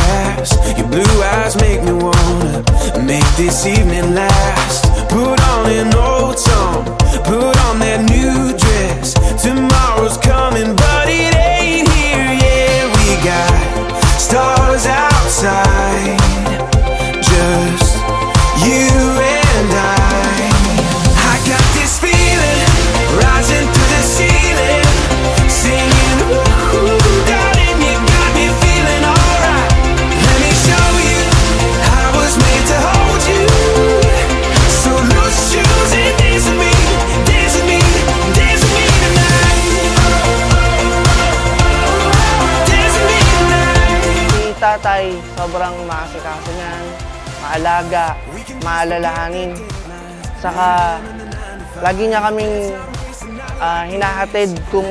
past. Your blue eyes make me wanna make this evening last. Put on an old song, put on that new dress. Tomorrow's coming but it ain't here yet. We got stars outside, just you and I got this feeling rising through the ceiling, singing ooh, darling, you got me feeling alright. Let me show you I was made to hold you. So loose shoes and dance with me, dance with me, dance with me tonight. Dance with me tonight. Si tatay, sobrang maasikaso niyan, maalaga, maalalahanin. Saka lagi niya kaming hinahatid kung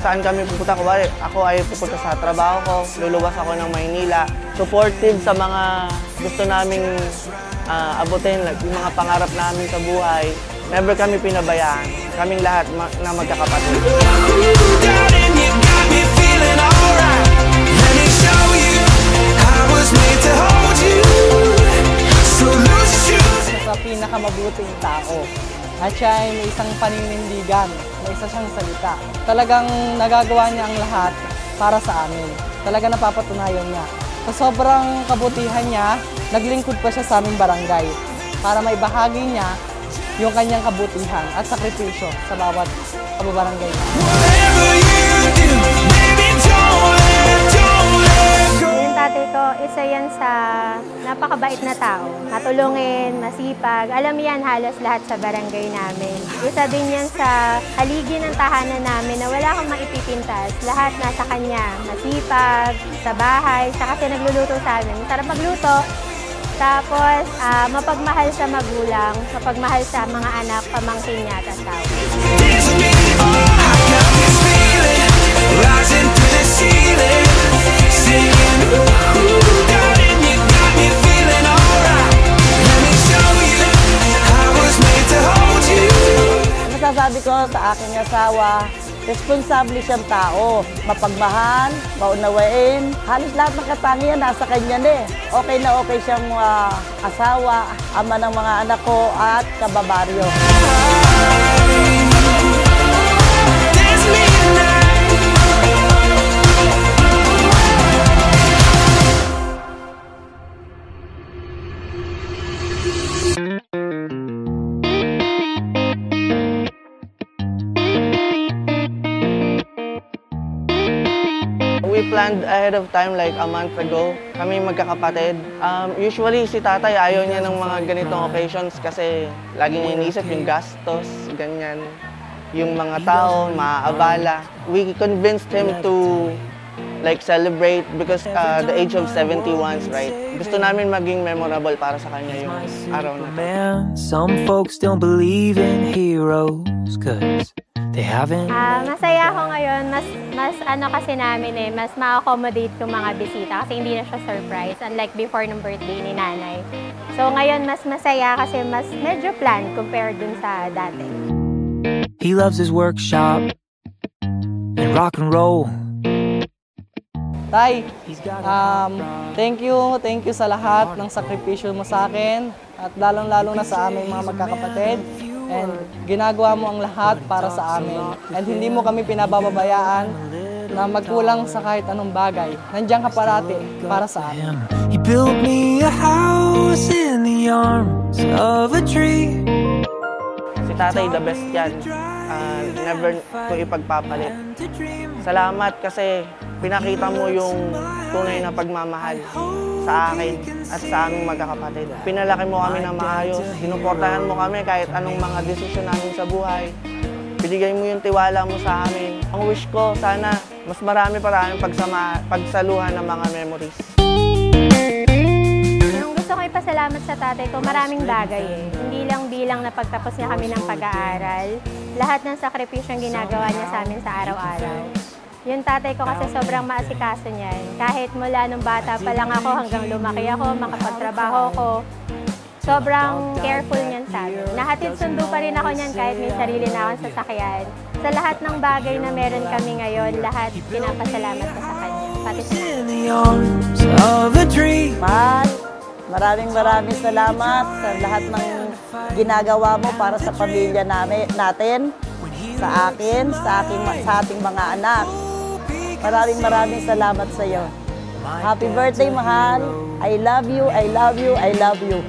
saan kami pupunta. Kuwari, ako ay pupunta sa trabaho ko, luluwas ako ng Maynila. Supportive sa mga gusto naming abutin, like, yung mga pangarap namin sa buhay. Never kami pinabayaan, kaming lahat na magkakapatid. Sa pinakamabuting tao. At siya ay may isang paninindigan, may isa siyang salita. Talagang nagagawa niya ang lahat para sa amin. Talagang napapatunayan niya. Sa sobrang kabutihan niya, naglingkod pa siya sa aming barangay para maibahagi niya yung kanyang kabutihan at sakripisyo sa bawat kababarangay niya. Yung tatay ko, isa yan sa napakabait na tao. Matulungin, masipag. Alam yan halos lahat sa barangay namin. Isa din yan sa haligi ng tahanan namin na wala kang maipipintas. Lahat nasa kanya. Masipag, sa bahay, siya kasi nagluluto sa amin. Masarap magluto. Tapos, mapagmahal sa magulang, mapagmahal sa mga anak, pamangkin niya at asawa. Masasabi ko sa aking asawa, responsable siyang tao, mapagmahal, maunawain. Halos lahat ng katangian nasa kanya na eh. Okay na okay siyang asawa, ama ng mga anak ko at kababaryo. We planned ahead of time like a month ago. Kami magkakapatid. Usually si tatay ayaw niya ng mga ganitong occasions kasi laging iniisip yung gastos, ganyan. Yung mga tao, maaabala. We convinced him to like celebrate because the age of 71, right? Gusto namin maging memorable para sa kanya yung araw na to. Some folks don't believe in heroes 'cause they haven't. Masaya ako ngayon. Mas ano kasi namin eh, mas ma-accommodate yung mga bisita kasi hindi na siya surprise. Unlike before ng birthday ni nanay. So ngayon mas masaya kasi mas medyo planned compared dun sa dati. He loves his workshop and rock and roll. Tay, thank you sa lahat ng sakripisyo mo sa akin at lalong-lalo na sa aming mga magkakapatid. And ginagawa mo ang lahat para sa amin. And hindi mo kami pinababayaan na magkulang sa kahit anong bagay. Nandiyan ka parati para sa amin. He built me a house in the arms of a tree. Si tatay, the best yan. Never ko ipagpapalit. Salamat kasi pinakita mo yung tunay na pagmamahal sa akin at sa aming magkakapatid. Pinalaki mo kami ng maayos, sinuportahan mo kami kahit anong mga desisyon namin sa buhay. Binigay mo yung tiwala mo sa amin. Ang wish ko, sana mas marami pa tayong pagsaluhan ng mga memories. Gusto ko ipasalamat sa tatay ko, maraming bagay eh. Hindi lang bilang na pagtapos niya kami ng pag-aaral, lahat ng sakripisyong ginagawa niya sa amin sa araw-araw. Yung tatay ko kasi sobrang maasikaso niyan. Kahit mula nung bata pa lang ako hanggang lumaki ako, makapagtrabaho ko, sobrang careful niyan sa amin. Nahatid sundo pa rin ako niyan kahit may sarili na akong sasakyan. Sa lahat ng bagay na meron kami ngayon, lahat pinapasalamat ko sa kanya. Pati sa Maraming salamat sa lahat ng ginagawa mo para sa pamilya natin, sa akin, sa ating mga anak. Maraming salamat sa iyo. Happy birthday, mahal. I love you, I love you, I love you.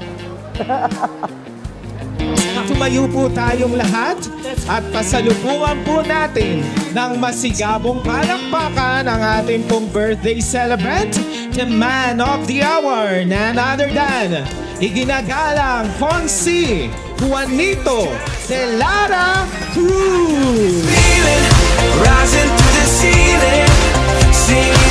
Tumayo po tayong lahat at pasalubungan po natin ng masigabong palakpakan ang ating pong birthday celebrant, the man of the hour, none other than iginagalang Fonzie Juanito de Lara Cruz. Feeling rising through the ceiling, singing